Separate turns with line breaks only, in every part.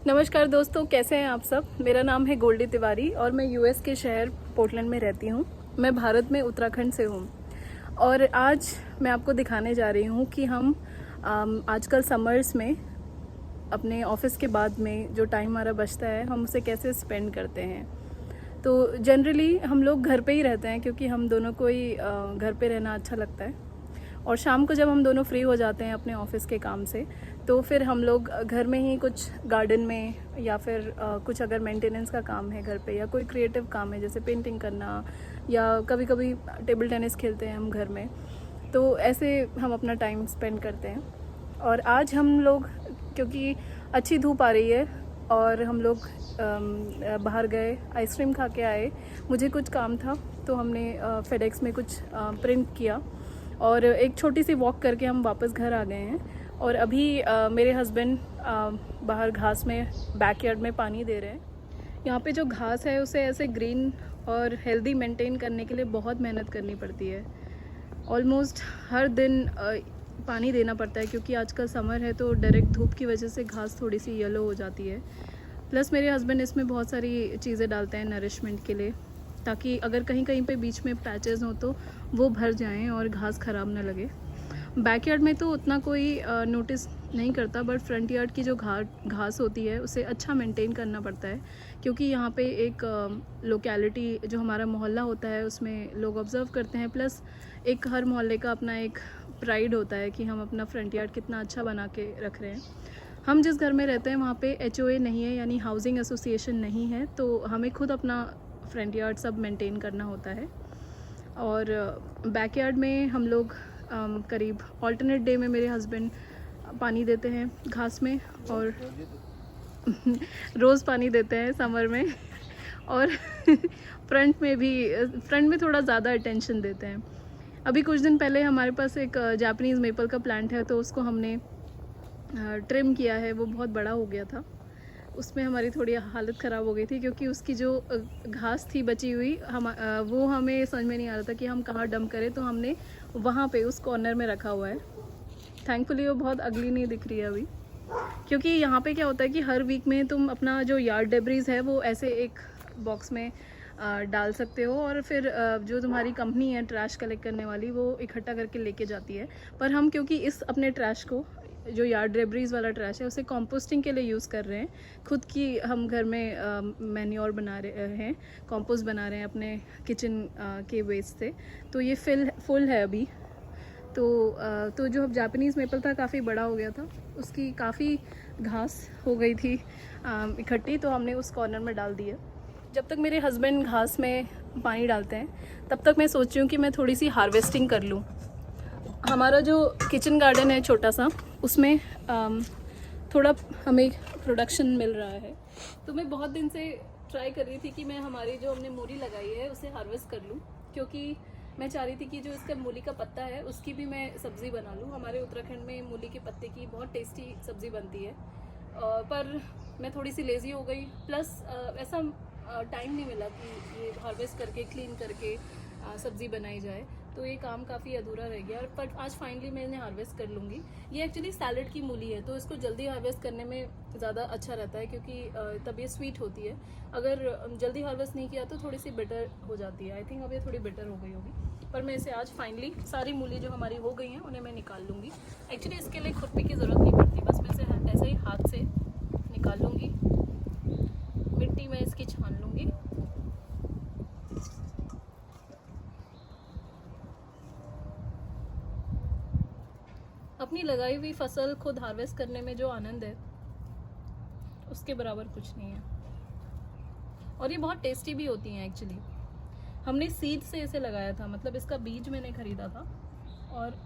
नमस्कार दोस्तों, कैसे हैं आप सब। मेरा नाम है गोल्डी तिवारी और मैं यूएस के शहर पोर्टलैंड में रहती हूँ। मैं भारत में उत्तराखंड से हूँ और आज मैं आपको दिखाने जा रही हूँ कि हम आजकल समर्स में अपने ऑफिस के बाद में जो टाइम हमारा बचता है हम उसे कैसे स्पेंड करते हैं। तो जनरली हम लोग घर पे ही रहते हैं क्योंकि हम दोनों को ही घर पे रहना अच्छा लगता है। और शाम को जब हम दोनों फ्री हो जाते हैं अपने ऑफिस के काम से तो फिर हम लोग घर में ही कुछ गार्डन में या फिर कुछ अगर मेंटेनेंस का काम है घर पे या कोई क्रिएटिव काम है जैसे पेंटिंग करना या कभी कभी टेबल टेनिस खेलते हैं हम घर में, तो ऐसे हम अपना टाइम स्पेंड करते हैं। और आज हम लोग क्योंकि अच्छी धूप आ रही है और हम लोग बाहर गए, आइसक्रीम खा के आए। मुझे कुछ काम था तो हमने फेडेक्स में कुछ प्रिंट किया और एक छोटी सी वॉक करके हम वापस घर आ गए हैं। और अभी मेरे हस्बैंड बाहर घास में बैकयार्ड में पानी दे रहे हैं। यहाँ पे जो घास है उसे ऐसे ग्रीन और हेल्दी मेंटेन करने के लिए बहुत मेहनत करनी पड़ती है। ऑलमोस्ट हर दिन पानी देना पड़ता है क्योंकि आजकल समर है तो डायरेक्ट धूप की वजह से घास थोड़ी सी येलो हो जाती है। प्लस मेरे हस्बैंड इसमें बहुत सारी चीज़ें डालते हैं नरिशमेंट के लिए, ताकि अगर कहीं कहीं पे बीच में पैचेस हों तो वो भर जाएं और घास ख़राब ना लगे। बैकयार्ड में तो उतना कोई नोटिस नहीं करता, बट फ्रंट यार्ड की जो घास होती है उसे अच्छा मेंटेन करना पड़ता है क्योंकि यहाँ पे एक लोकेलिटी जो हमारा मोहल्ला होता है उसमें लोग ऑब्ज़र्व करते हैं। प्लस एक हर मोहल्ले का अपना एक प्राइड होता है कि हम अपना फ्रंट यार्ड कितना अच्छा बना के रख रहे हैं। हम जिस घर में रहते हैं वहाँ पे HOA नहीं है, यानी हाउसिंग एसोसिएशन नहीं है, तो हमें खुद अपना फ्रंट यार्ड सब मेंटेन करना होता है। और बैकयार्ड में हम लोग करीब ऑल्टरनेट डे में मेरे हस्बैंड पानी देते हैं घास में और रोज़ पानी देते हैं समर में और फ्रंट में थोड़ा ज़्यादा अटेंशन देते हैं। अभी कुछ दिन पहले हमारे पास एक जापानीज़ मेपल का प्लांट है तो उसको हमने ट्रिम किया है। वो बहुत बड़ा हो गया था, उसमें हमारी थोड़ी हालत ख़राब हो गई थी क्योंकि उसकी जो घास थी बची हुई वो हमें समझ में नहीं आ रहा था कि हम कहाँ डंप करें, तो हमने वहाँ पे उस कॉर्नर में रखा हुआ है। थैंकफुली वो बहुत अगली नहीं दिख रही है अभी, क्योंकि यहाँ पे क्या होता है कि हर वीक में तुम अपना जो यार्ड डेब्रीज है वो ऐसे एक बॉक्स में डाल सकते हो और फिर जो तुम्हारी कंपनी है ट्रैश कलेक्ट करने वाली वो इकट्ठा करके लेके जाती है। पर हम क्योंकि इस अपने ट्रैश को जो यार्ड डेब्रीज वाला ट्रैश है उसे कंपोस्टिंग के लिए यूज़ कर रहे हैं। खुद की हम घर में मैन्योर बना रहे हैं, कंपोस्ट बना रहे हैं अपने किचन के वेस्ट से, तो ये फुल है अभी। तो जो जापानीज़ मेपल था काफ़ी बड़ा हो गया था, उसकी काफ़ी घास हो गई थी इकट्ठी, तो हमने उस कॉर्नर में डाल दिया। जब तक मेरे हस्बैंड घास में पानी डालते हैं तब तक मैं सोच रही हूँ कि मैं थोड़ी सी हार्वेस्टिंग कर लूँ। हमारा जो किचन गार्डन है छोटा सा, उसमें थोड़ा हमें प्रोडक्शन मिल रहा है, तो मैं बहुत दिन से ट्राई कर रही थी कि मैं हमारी जो हमने मूली लगाई है उसे हार्वेस्ट कर लूँ, क्योंकि मैं चाह रही थी कि जो इसका मूली का पत्ता है उसकी भी मैं सब्ज़ी बना लूँ। हमारे उत्तराखंड में मूली के पत्ते की बहुत टेस्टी सब्ज़ी बनती है, पर मैं थोड़ी सी लेज़ी हो गई। प्लस ऐसा टाइम नहीं मिला कि ये हार्वेस्ट करके क्लीन करके सब्ज़ी बनाई जाए, तो ये काम काफ़ी अधूरा रह गया। पर आज फाइनली मैं इन्हें हार्वेस्ट कर लूँगी। ये एक्चुअली सैलड की मूली है तो इसको जल्दी हार्वेस्ट करने में ज़्यादा अच्छा रहता है क्योंकि तब ये स्वीट होती है। अगर जल्दी हार्वेस्ट नहीं किया तो थोड़ी सी बिटर हो जाती है। आई थिंक अब ये थोड़ी बिटर हो गई होगी, पर मैं इसे आज फाइनली सारी मूली जो हमारी हो गई हैं उन्हें मैं निकाल लूँगी। एक्चुअली इसके लिए खुरपी की ज़रूरत नहीं पड़ती, बस मैं इसे ऐसे ही हाथ से निकाल लूँगी। मिट्टी में इसकी छान लूँगी। अपनी लगाई हुई फसल खुद हार्वेस्ट करने में जो आनंद है उसके बराबर कुछ नहीं है, और ये बहुत टेस्टी भी होती हैं। एक्चुअली हमने सीड से इसे लगाया था, मतलब इसका बीज मैंने ख़रीदा था और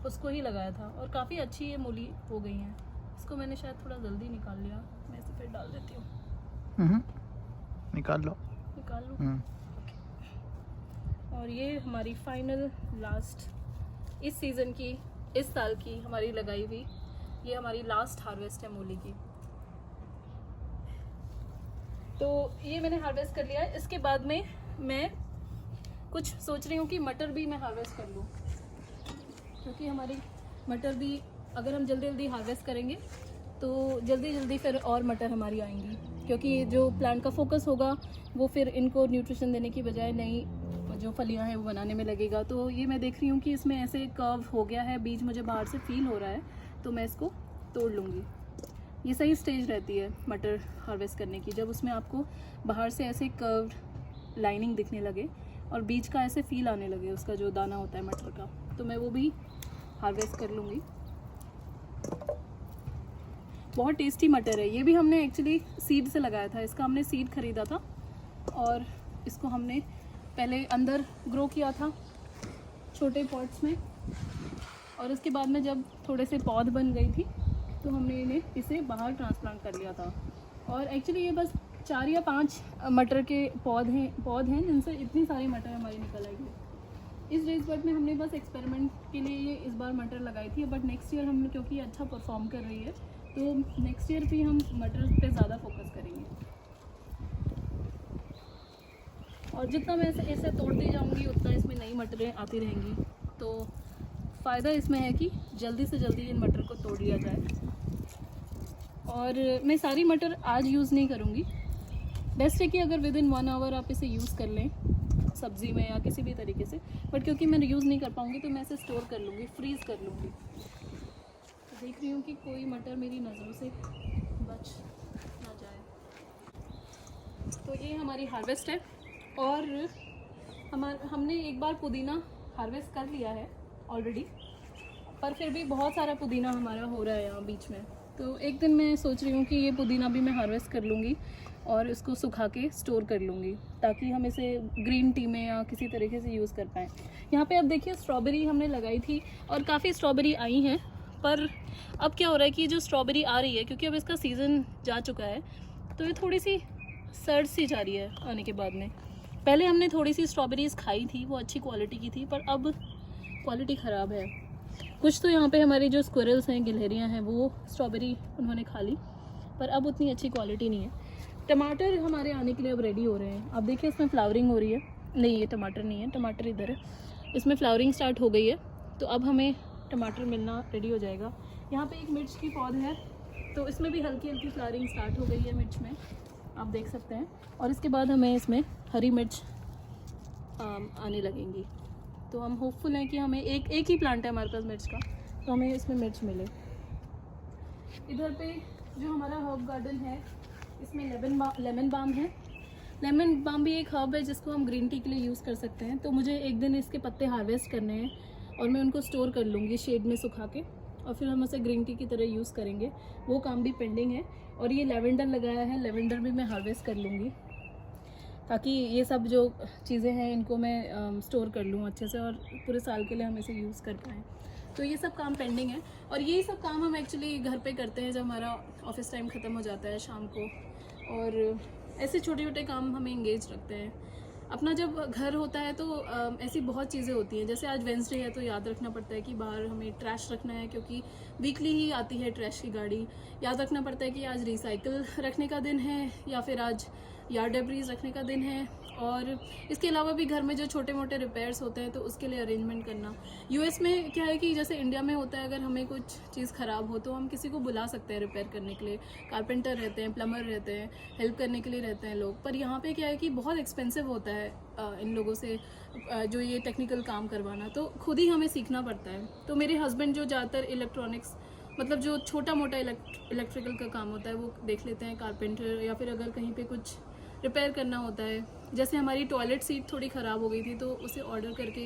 उसको ही लगाया था, और काफ़ी अच्छी ये मूली हो गई हैं। इसको मैंने शायद थोड़ा जल्दी निकाल लिया, मैं इसे फिर डाल देती हूँ।
निकाल लूँ।
और ये हमारी फाइनल लास्ट इस सीज़न की, इस साल की हमारी लगाई हुई, ये हमारी लास्ट हार्वेस्ट है मूली की। तो ये मैंने हार्वेस्ट कर लिया है। इसके बाद में मैं कुछ सोच रही हूँ कि मटर भी मैं हार्वेस्ट कर लूँ, क्योंकि हमारी मटर भी अगर हम जल्दी जल्दी हार्वेस्ट करेंगे तो जल्दी जल्दी फिर और मटर हमारी आएंगी, क्योंकि जो प्लांट का फोकस होगा वो फिर इनको न्यूट्रिशन देने की बजाय नई जो फलियां हैं वो बनाने में लगेगा। तो ये मैं देख रही हूँ कि इसमें ऐसे कर्व हो गया है, बीज मुझे बाहर से फील हो रहा है, तो मैं इसको तोड़ लूँगी। ये सही स्टेज रहती है मटर हार्वेस्ट करने की, जब उसमें आपको बाहर से ऐसे कर्व्ड लाइनिंग दिखने लगे और बीज का ऐसे फील आने लगे, उसका जो दाना होता है मटर का, तो मैं वो भी हार्वेस्ट कर लूँगी। बहुत टेस्टी मटर है। ये भी हमने एक्चुअली सीड से लगाया था, इसका हमने सीड ख़रीदा था और इसको हमने पहले अंदर ग्रो किया था छोटे पॉट्स में, और उसके बाद में जब थोड़े से पौध बन गई थी तो हमने इसे बाहर ट्रांसप्लांट कर लिया था। और एक्चुअली ये बस 4 या 5 मटर के पौध हैं जिनसे इतनी सारी मटर हमारी निकल आई है। इस रेस बट में हमने बस एक्सपेरिमेंट के लिए ये इस बार मटर लगाई थी, बट नेक्स्ट ईयर हम क्योंकि अच्छा परफॉर्म कर रही है तो नेक्स्ट ईयर भी हम मटर पे ज़्यादा फोकस करेंगे। और जितना मैं इसे तोड़ती जाऊंगी उतना इसमें नई मटरें आती रहेंगी, तो फ़ायदा इसमें है कि जल्दी से जल्दी इन मटर को तोड़ लिया जाए। और मैं सारी मटर आज यूज़ नहीं करूँगी, बेस्ट है कि अगर विद इन 1 आवर आप इसे यूज़ कर लें सब्ज़ी में या किसी भी तरीके से, बट क्योंकि मैं यूज़ नहीं कर पाऊँगी तो मैं इसे स्टोर कर लूँगी, फ्रीज़ कर लूँगी। तो देख रही हूँ कि कोई मटर मेरी नज़रों से बच ना जाए। तो ये हमारी हार्वेस्ट है, और हमने एक बार पुदीना हार्वेस्ट कर लिया है ऑलरेडी, पर फिर भी बहुत सारा पुदीना हमारा हो रहा है यहाँ बीच में। तो एक दिन मैं सोच रही हूँ कि ये पुदीना भी मैं हार्वेस्ट कर लूँगी और इसको सुखा के स्टोर कर लूँगी, ताकि हम इसे ग्रीन टी में या किसी तरीके से यूज़ कर पाएँ। यहाँ पे अब देखिए स्ट्रॉबेरी हमने लगाई थी और काफ़ी स्ट्रॉबेरी आई हैं, पर अब क्या हो रहा है कि जो स्ट्रॉबेरी आ रही है, क्योंकि अब इसका सीज़न जा चुका है, तो ये थोड़ी सी सर्द सी जा रही है आने के बाद में। पहले हमने थोड़ी सी स्ट्रॉबेरीज़ खाई थी, वो अच्छी क्वालिटी की थी, पर अब क्वालिटी ख़राब है। कुछ तो यहाँ पे हमारे जो स्क्विरल्स हैं, गिलहरियाँ हैं, वो स्ट्रॉबेरी उन्होंने खा ली, पर अब उतनी अच्छी क्वालिटी नहीं है। टमाटर हमारे आने के लिए अब रेडी हो रहे हैं। अब देखिए इसमें फ्लावरिंग हो रही है, नहीं ये टमाटर नहीं है, टमाटर इधर है, इसमें फ्लावरिंग स्टार्ट हो गई है, तो अब हमें टमाटर मिलना रेडी हो जाएगा। यहाँ पे एक मिर्च की पौध है, तो इसमें भी हल्की हल्की फ्लावरिंग स्टार्ट हो गई है मिर्च में, आप देख सकते हैं। और इसके बाद हमें इसमें हरी मिर्च आने लगेंगी, तो हम होपफुल हैं कि हमें एक ही प्लांट है हमारे पास मिर्च का, तो हमें इसमें मिर्च मिले। इधर पे जो हमारा हर्ब गार्डन है, इसमें लेमन बाम है। लेमन बाम भी एक हर्ब है जिसको हम ग्रीन टी के लिए यूज़ कर सकते हैं। तो मुझे एक दिन इसके पत्ते हार्वेस्ट करने हैं और मैं उनको स्टोर कर लूँगी शेड में सुखा के, और फिर हम उसे ग्रीन टी की तरह यूज़ करेंगे। वो काम भी पेंडिंग है। और ये लेवेंडर लगाया है, लेवेंडर भी मैं हार्वेस्ट कर लूँगी, ताकि ये सब जो चीज़ें हैं इनको मैं स्टोर कर लूँ अच्छे से और पूरे साल के लिए हम इसे यूज़ कर पाएँ। तो ये सब काम पेंडिंग है, और यही सब काम हम एक्चुअली घर पे करते हैं जब हमारा ऑफिस टाइम ख़त्म हो जाता है शाम को, और ऐसे छोटे छोटे काम हमें इंगेज रखते हैं। अपना जब घर होता है तो ऐसी बहुत चीज़ें होती हैं, जैसे आज वेंसडे है तो याद रखना पड़ता है कि बाहर हमें ट्रैश रखना है, क्योंकि वीकली ही आती है ट्रैश की गाड़ी। याद रखना पड़ता है कि आज रिसाइकिल रखने का दिन है, या फिर आज यार्ड डेब्रीज रखने का दिन है। और इसके अलावा भी घर में जो छोटे मोटे रिपेयर्स होते हैं तो उसके लिए अरेंजमेंट करना। यूएस में क्या है कि जैसे इंडिया में होता है, अगर हमें कुछ चीज़ ख़राब हो तो हम किसी को बुला सकते हैं रिपेयर करने के लिए। कारपेंटर रहते हैं, प्लम्बर रहते हैं, हेल्प करने के लिए रहते हैं लोग। पर यहाँ पे क्या है कि बहुत एक्सपेंसिव होता है इन लोगों से जो ये टेक्निकल काम करवाना, तो खुद ही हमें सीखना पड़ता है। तो मेरे हस्बैंड जो ज़्यादातर इलेक्ट्रॉनिक्स, मतलब जो छोटा मोटा इलेक्ट्रिकल का काम होता है वो देख लेते हैं, कारपेंटर, या फिर अगर कहीं पे कुछ रिपेयर करना होता है, जैसे हमारी टॉयलेट सीट थोड़ी ख़राब हो गई थी तो उसे ऑर्डर करके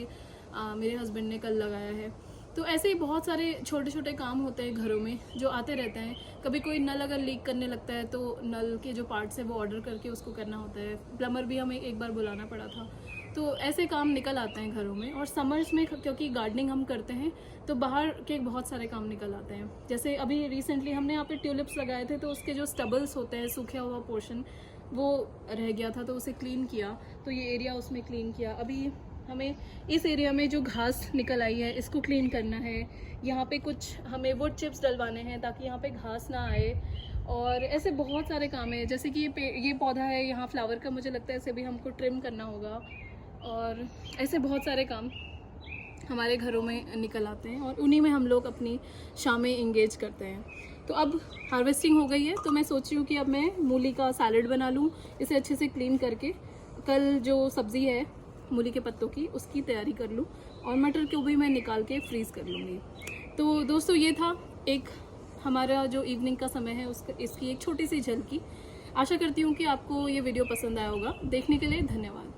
मेरे हस्बैंड ने कल लगाया है। तो ऐसे ही बहुत सारे छोटे छोटे काम होते हैं घरों में जो आते रहते हैं। कभी कोई नल अगर लीक करने लगता है तो नल के जो पार्ट्स है वो ऑर्डर करके उसको करना होता है। प्लम्बर भी हमें एक बार बुलाना पड़ा था। तो ऐसे काम निकल आते हैं घरों में। और समर्स में क्योंकि गार्डनिंग हम करते हैं तो बाहर के बहुत सारे काम निकल आते हैं। जैसे अभी रिसेंटली हमने यहाँ पे ट्यूलिप्स लगाए थे, तो उसके जो स्टबल्स होते हैं, सूखा हुआ पोर्शन, वो रह गया था, तो उसे क्लीन किया, तो ये एरिया उसमें क्लीन किया। अभी हमें इस एरिया में जो घास निकल आई है इसको क्लीन करना है। यहाँ पे कुछ हमें वुड चिप्स डलवाने हैं ताकि यहाँ पे घास ना आए। और ऐसे बहुत सारे काम हैं, जैसे कि ये पौधा है यहाँ फ्लावर का, मुझे लगता है इसे भी हमको ट्रिम करना होगा। और ऐसे बहुत सारे काम हमारे घरों में निकल आते हैं और उन्हीं में हम लोग अपनी शामें इंगेज करते हैं। तो अब हार्वेस्टिंग हो गई है, तो मैं सोच रही हूँ कि अब मैं मूली का सैलड बना लूँ, इसे अच्छे से क्लीन करके। कल जो सब्ज़ी है मूली के पत्तों की, उसकी तैयारी कर लूँ, और मटर को भी मैं निकाल के फ्रीज़ कर लूँगी। तो दोस्तों ये था एक हमारा जो इवनिंग का समय है उसका, इसकी एक छोटी सी झलकी। आशा करती हूँ कि आपको ये वीडियो पसंद आया होगा। देखने के लिए धन्यवाद।